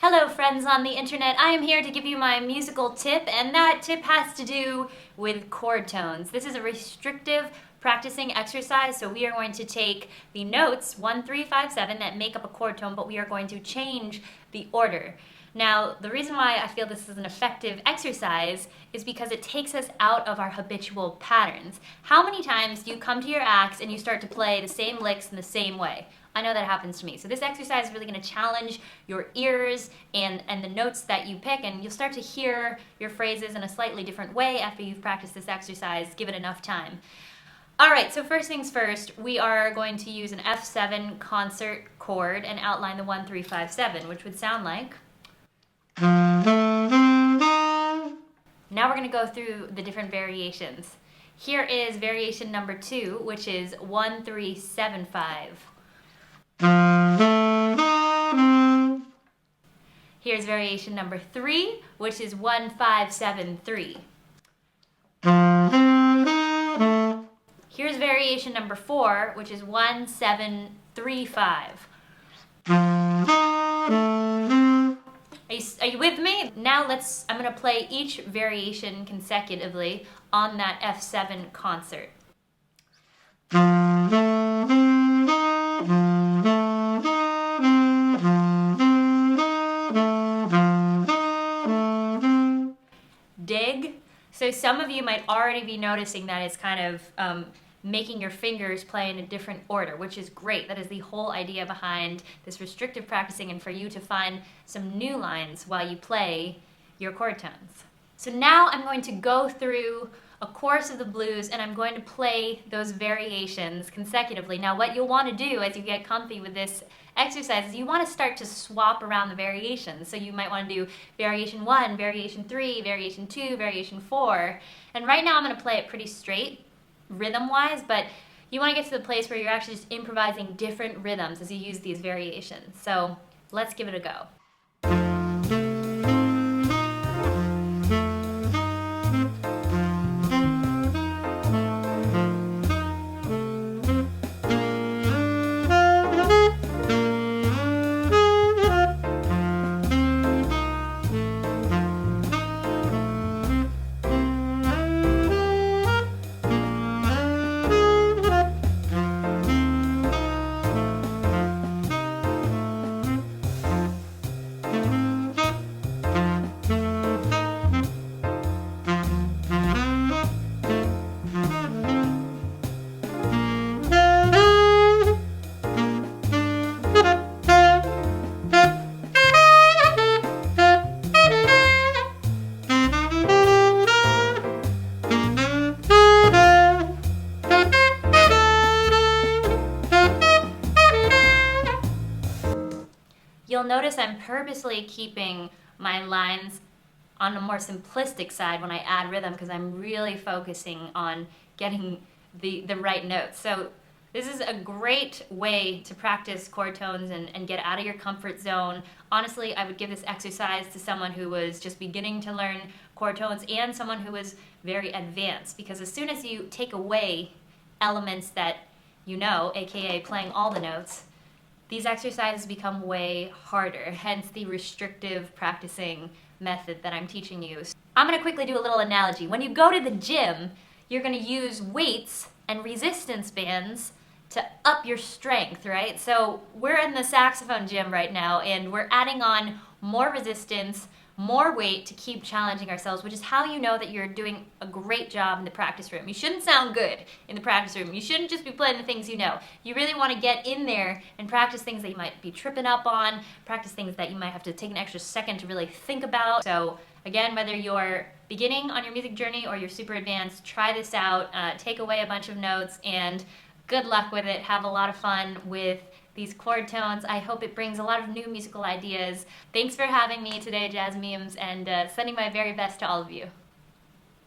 Hello friends on the internet, I am here to give you my musical tip, and that tip has to do with chord tones. This is a restrictive practicing exercise, so we are going to take the notes 1, 3, 5, 7 that make up a chord tone, but we are going to change the order. Now, the reason why I feel this is an effective exercise is because it takes us out of our habitual patterns. How many times do you come to your acts and you start to play the same licks in the same way? I know that happens to me. So this exercise is really going to challenge your ears and the notes that you pick, and you'll start to hear your phrases in a slightly different way after you've practiced this exercise, give it enough time. Alright, so first things first, we are going to use an F7 concert chord and outline the 1, 3, 5, 7, which would sound like... Now we're going to go through the different variations. Here is variation number 2, which is 1, 3, 7, 5. Here's variation number 3, which is 1, 5, 7, 3. Here's variation number 4, which is 1, 7, 3, 5. Are you with me? Now I'm going to play each variation consecutively on that F7 concert. Dig. So some of you might already be noticing that it's kind of making your fingers play in a different order, which is great. That is the whole idea behind this restrictive practicing, and for you to find some new lines while you play your chord tones. So now I'm going to go through a chorus of the blues and I'm going to play those variations consecutively. Now what you'll want to do as you get comfy with this exercise is you want to start to swap around the variations. So you might want to do variation 1, variation 3, variation 2, variation 4. And right now I'm going to play it pretty straight, rhythm-wise, but you want to get to the place where you're actually just improvising different rhythms as you use these variations. So let's give it a go. You'll notice I'm purposely keeping my lines on a more simplistic side when I add rhythm, because I'm really focusing on getting the right notes. So this is a great way to practice chord tones and get out of your comfort zone. Honestly, I would give this exercise to someone who was just beginning to learn chord tones and someone who was very advanced, because as soon as you take away elements that you know, aka playing all the notes, these exercises become way harder, hence the restrictive practicing method that I'm teaching you. I'm going to quickly do a little analogy. When you go to the gym, you're going to use weights and resistance bands to up your strength, right? So we're in the saxophone gym right now, and we're adding on more resistance, more weight to keep challenging ourselves, which is how you know that you're doing a great job in the practice room. You shouldn't sound good in the practice room. You shouldn't just be playing the things you know. You really want to get in there and practice things that you might be tripping up on, practice things that you might have to take an extra second to really think about. So again, whether you're beginning on your music journey or you're super advanced, try this out, take away a bunch of notes, and good luck with it. Have a lot of fun with these chord tones. I hope it brings a lot of new musical ideas. Thanks for having me today, Jazz Memes, and sending my very best to all of you.